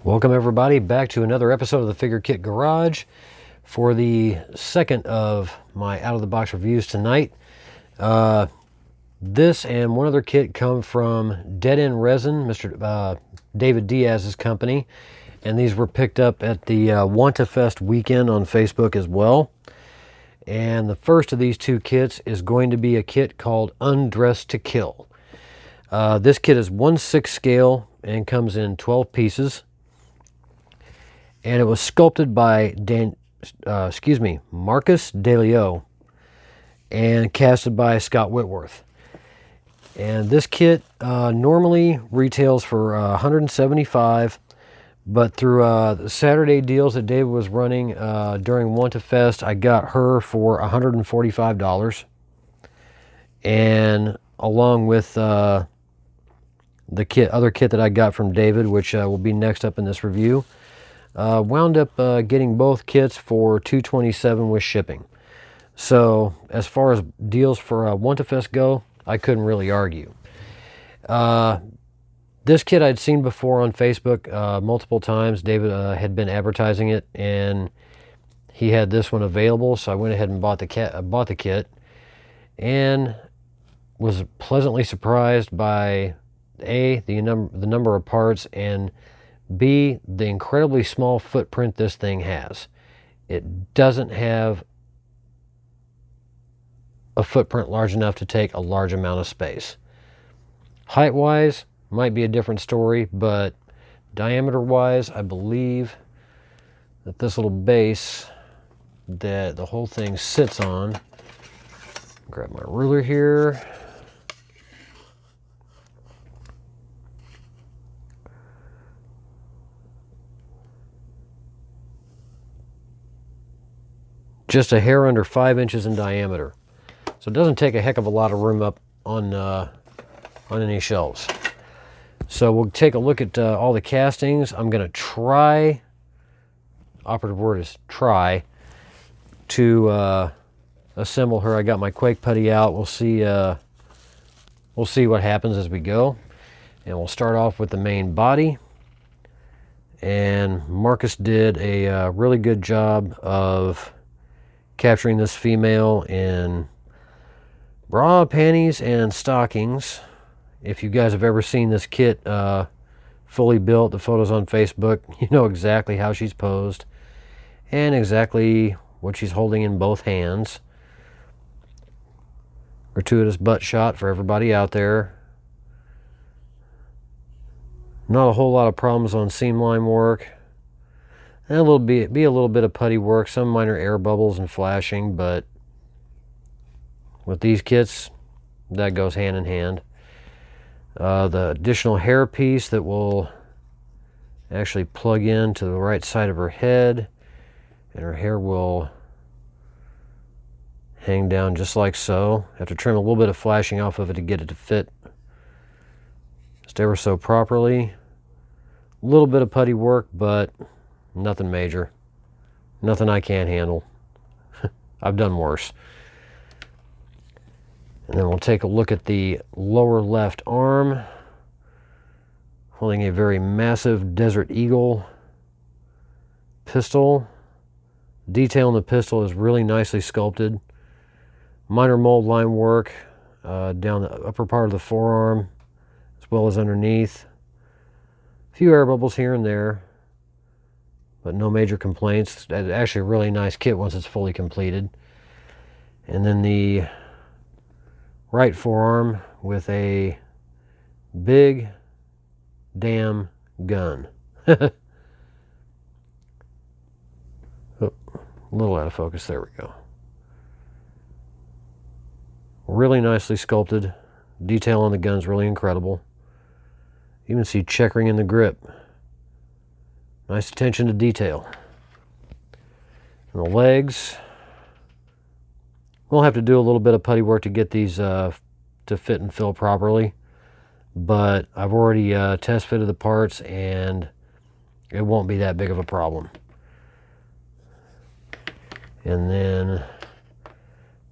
Welcome everybody back to another episode of the Figure Kit Garage for the second of my out-of-the-box reviews tonight. This and one other kit come from Dead End Resin, Mr. David Diaz's company, and these were picked up at the Want-A-Fest weekend on Facebook as well. And the first of these two kits is going to be a kit called Undressed to Kill. This kit is 1/6 scale and comes in 12 pieces. And it was sculpted by Marcus DeLeo and casted by Scott Whitworth. And this kit normally retails for $175, but through the Saturday deals that David was running during Want-A-Fest, I got her for $145. And along with the other kit that I got from David, which will be next up in this review, wound up getting both kits for $227 with shipping. So as far as deals for Want-A-Fest go, I couldn't really argue. This kit I'd seen before on Facebook multiple times. David had been advertising it, and he had this one available, so I went ahead and bought the kit, and was pleasantly surprised by A, the number of parts, and B, the incredibly small footprint this thing has. It doesn't have a footprint large enough to take a large amount of space. Height-wise, might be a different story, but diameter-wise, I believe that this little base that the whole thing sits on, grab my ruler here, just a hair under 5 inches in diameter. So it doesn't take a heck of a lot of room up on any shelves. So we'll take a look at all the castings. I'm going to try, operative word is try, to assemble her. I got my Quake putty out. We'll see what happens as we go. And we'll start off with the main body. And Marcus did a really good job of capturing this female in bra, panties, and stockings. If you guys have ever seen this kit fully built, the photos on Facebook, you know exactly how she's posed and exactly what she's holding in both hands. Gratuitous butt shot for everybody out there. Not a whole lot of problems on seam line work. And a little bit of putty work, some minor air bubbles and flashing, but with these kits, that goes hand in hand. The additional hair piece that will actually plug in to the right side of her head, and her hair will hang down just like so. Have to trim a little bit of flashing off of it to get it to fit just ever so properly. A little bit of putty work, but nothing major. Nothing I can't handle. I've done worse. And then we'll take a look at the lower left arm, holding a very massive Desert Eagle pistol. Detail in the pistol is really nicely sculpted. Minor mold line work down the upper part of the forearm, as well as underneath. A few air bubbles here and there, but no major complaints. It's actually a really nice kit once it's fully completed. And then the right forearm with a big damn gun. Oh, a little out of focus. There we go. Really nicely sculpted. Detail on the gun's really incredible. You can see checkering in the grip. Nice attention to detail. And the legs, we'll have to do a little bit of putty work to get these to fit and fill properly, but I've already test fitted the parts, and it won't be that big of a problem. And then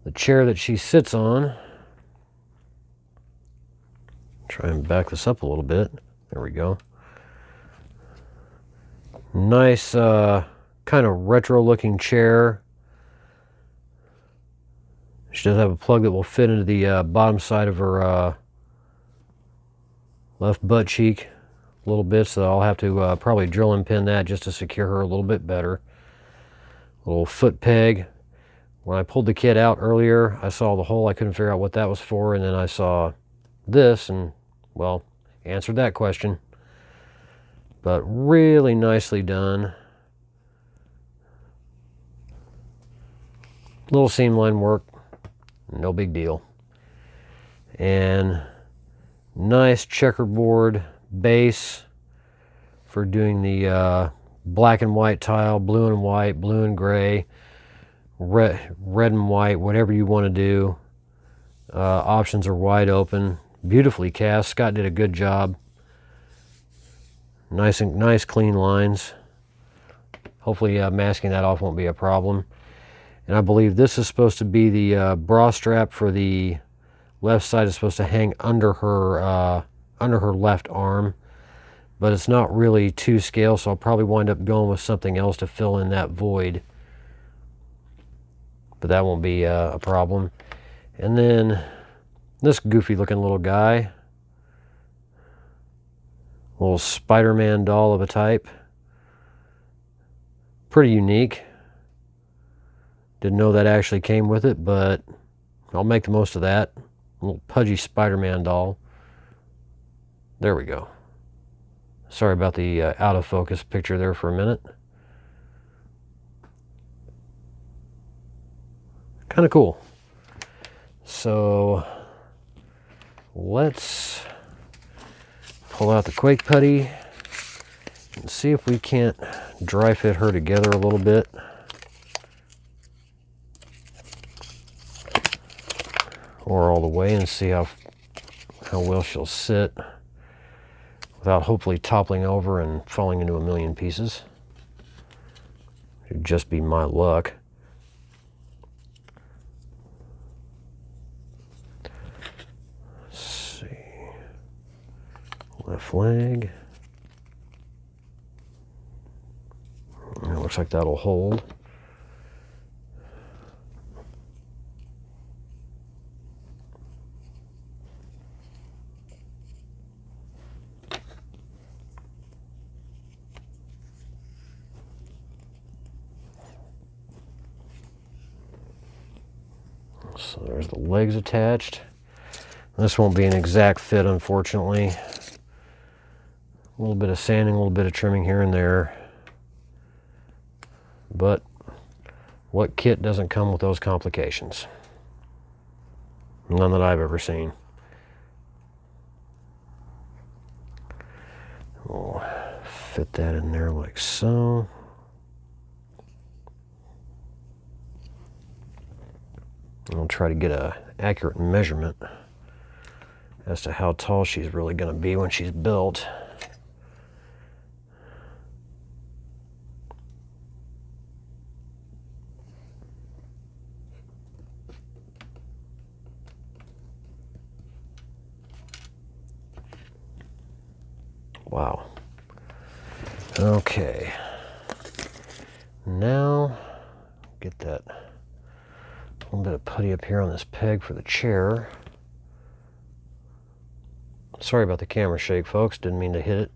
the chair that she sits on, try and back this up a little bit. There we go. Nice kind of retro looking chair. She does have a plug that will fit into the bottom side of her left butt cheek a little bit, so I'll have to probably drill and pin that just to secure her a little bit better. Little foot peg. When I pulled the kit out earlier, I saw the hole. I couldn't figure out what that was for, and then I saw this and, well, answered that question. But really nicely done. Little seam line work, no big deal. And nice checkerboard base for doing the black and white tile, blue and white, blue and gray, red and white, whatever you want to do. Options are wide open. Beautifully cast. Scott did a good job. Nice clean lines. Hopefully masking that off won't be a problem. And I believe this is supposed to be the bra strap for the left side. Is supposed to hang under her left arm, but it's not really to scale, so I'll probably wind up going with something else to fill in that void. But that won't be a problem. And then this goofy looking little guy, little Spider-Man doll of a type, pretty unique. Didn't know that actually came with it, but I'll make the most of that. A little pudgy Spider-Man doll. There we go. Sorry about the out of focus picture there for a minute. Kind of cool. So let's pull out the Quake Putty and see if we can't dry fit her together a little bit. Or all the way, and see how well she'll sit without hopefully toppling over and falling into a million pieces. It'd just be my luck. Let's see. Left leg. It looks like that'll hold. So there's the legs attached. This won't be an exact fit, unfortunately. A little bit of sanding, a little bit of trimming here and there. But what kit doesn't come with those complications? None that I've ever seen. We'll fit that in there like so. I'll try to get an accurate measurement as to how tall she's really going to be when she's built. Wow. Okay. Now, get that little bit of putty up here on this peg for the chair. Sorry about the camera shake, folks. Didn't mean to hit it.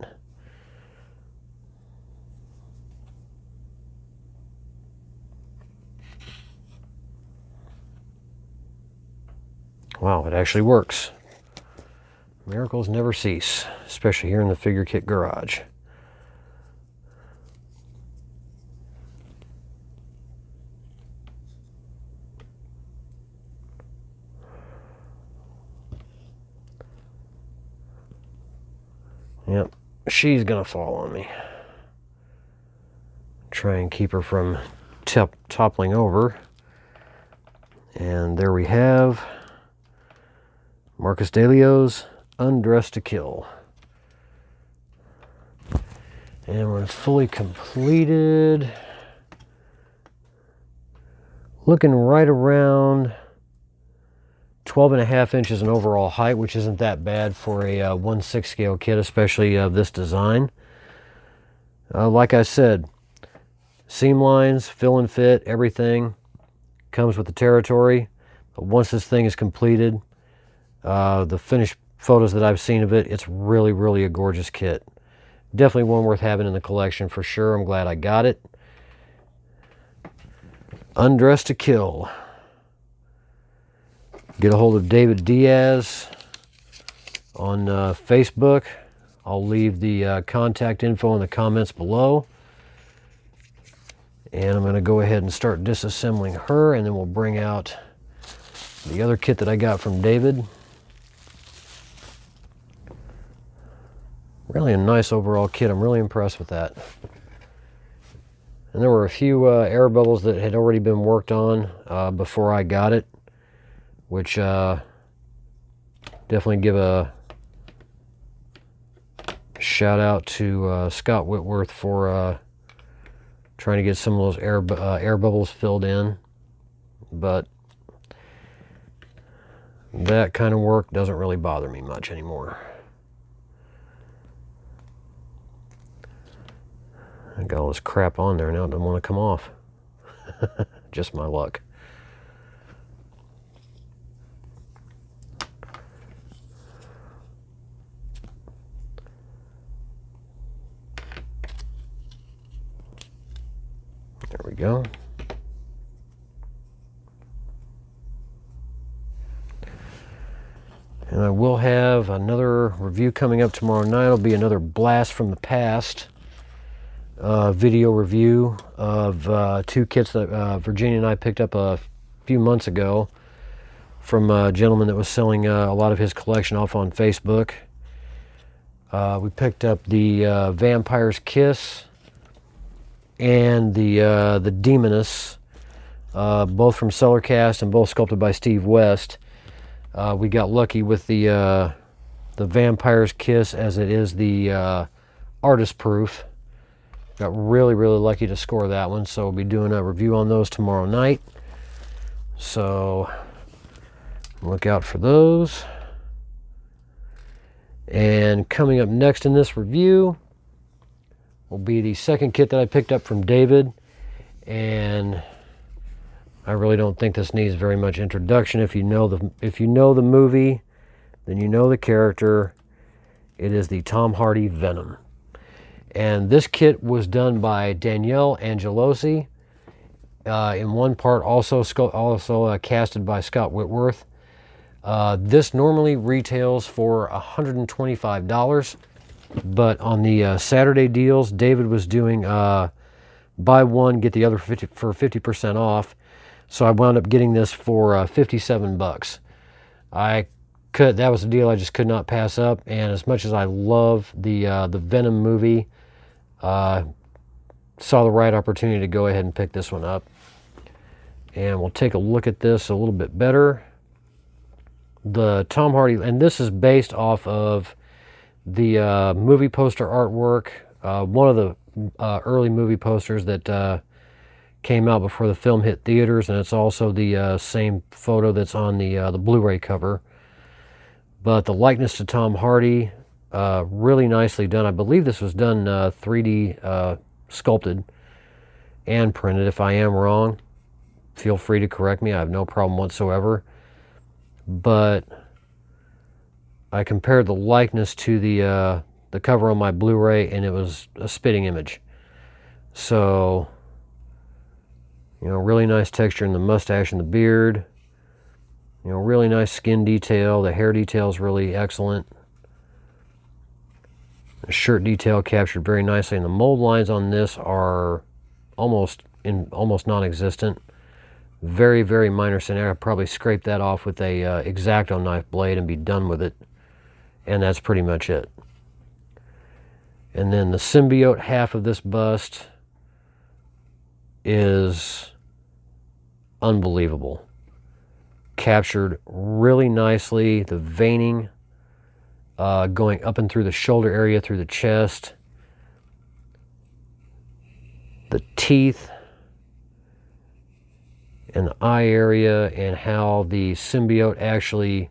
Wow, it actually works. Miracles never cease, especially here in the Figure Kit Garage. Yep, she's gonna fall on me. Try and keep her from toppling over. And there we have Marcus Delio's Undressed to Kill. And when fully completed, looking right around 12.5 inches in overall height, which isn't that bad for a 1/6 scale kit, especially of this design. Like I said, seam lines, fill and fit, everything comes with the territory. But once this thing is completed, the finished photos that I've seen of it, it's really, really a gorgeous kit. Definitely one worth having in the collection for sure. I'm glad I got it. Undressed to Kill. Get a hold of David Diaz on Facebook. I'll leave the contact info in the comments below. And I'm going to go ahead and start disassembling her, and then we'll bring out the other kit that I got from David. Really a nice overall kit. I'm really impressed with that. And there were a few air bubbles that had already been worked on before I got it, which definitely give a shout out to Scott Whitworth for trying to get some of those air bubbles filled in. But that kind of work doesn't really bother me much anymore. I got all this crap on there now, it doesn't want to come off. Just my luck. There we go. And I will have another review coming up tomorrow night. It'll be another Blast from the Past video review of two kits that Virginia and I picked up a few months ago from a gentleman that was selling a lot of his collection off on Facebook. We picked up the Vampire's Kiss and the Demoness, both from Cellarcast and both sculpted by Steve West. We got lucky with the Vampire's Kiss, as it is the artist proof. Got really, really lucky to score that one, so we'll be doing a review on those tomorrow night. So look out for those. And coming up next in this review will be the second kit that I picked up from David, and I really don't think this needs very much introduction. If you know the movie, then you know the character. It is the Tom Hardy Venom. And this kit was done by Danielle Angelosi. In one part also casted by Scott Whitworth. This normally retails for $125, but on the Saturday deals, David was doing buy one, get the other for 50% off. So I wound up getting this for 57 bucks. That was a deal I just could not pass up. And as much as I love the Venom movie, saw the right opportunity to go ahead and pick this one up. And we'll take a look at this a little bit better. The Tom Hardy, and this is based off of the movie poster artwork, one of the early movie posters that came out before the film hit theaters, and it's also the same photo that's on the Blu-ray cover. But the likeness to Tom Hardy, really nicely done. I believe this was done 3D sculpted and printed. If I am wrong, feel free to correct me. I have no problem whatsoever. But I compared the likeness to the cover on my Blu-ray, and it was a spitting image. So, you know, really nice texture in the mustache and the beard. You know, really nice skin detail. The hair detail is really excellent. The shirt detail captured very nicely, and the mold lines on this are almost non-existent. Very, very minor scenario. I'd probably scrape that off with a X-Acto knife blade and be done with it. And that's pretty much it. And then the symbiote half of this bust is unbelievable. Captured really nicely. The veining going up and through the shoulder area, through the chest. The teeth and the eye area, and how the symbiote actually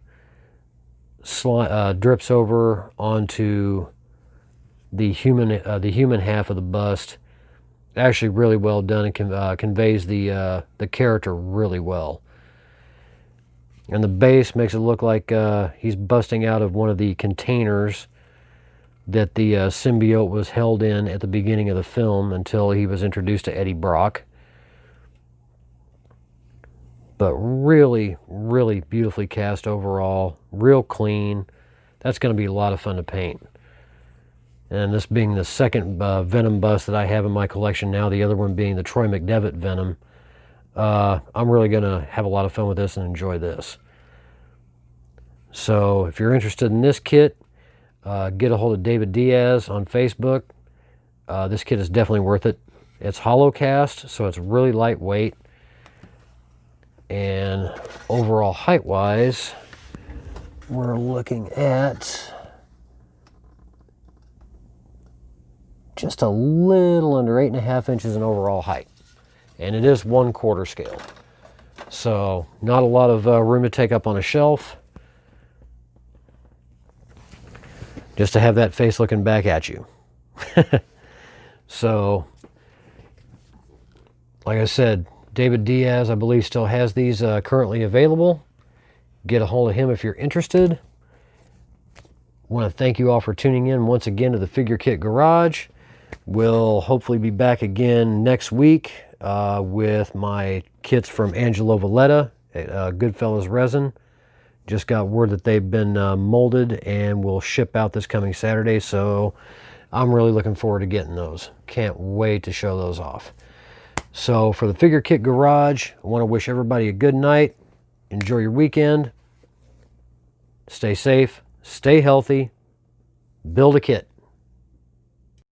drips over onto the human half of the bust. Actually really well done, and conveys the character really well. And the base makes it look like he's busting out of one of the containers that the symbiote was held in at the beginning of the film until he was introduced to Eddie Brock. But really, really beautifully cast overall, real clean. That's going to be a lot of fun to paint. And this being the second Venom bust that I have in my collection now, the other one being the Troy McDevitt Venom, I'm really going to have a lot of fun with this and enjoy this. So if you're interested in this kit, get a hold of David Diaz on Facebook. This kit is definitely worth it. It's hollow cast, so it's really lightweight. And overall height-wise, we're looking at just a little under 8.5 inches in overall height. And it is 1/4 scale. So not a lot of room to take up on a shelf. Just to have that face looking back at you. So, like I said, David Diaz, I believe, still has these currently available. Get a hold of him if you're interested. Want to thank you all for tuning in once again to the Figure Kit Garage. We'll hopefully be back again next week with my kits from Angelo Valletta at Goodfellas Resin. Just got word that they've been molded and will ship out this coming Saturday, so I'm really looking forward to getting those. Can't wait to show those off. So for the Figure Kit Garage, I want to wish everybody a good night. Enjoy your weekend. Stay safe. Stay healthy. Build a kit.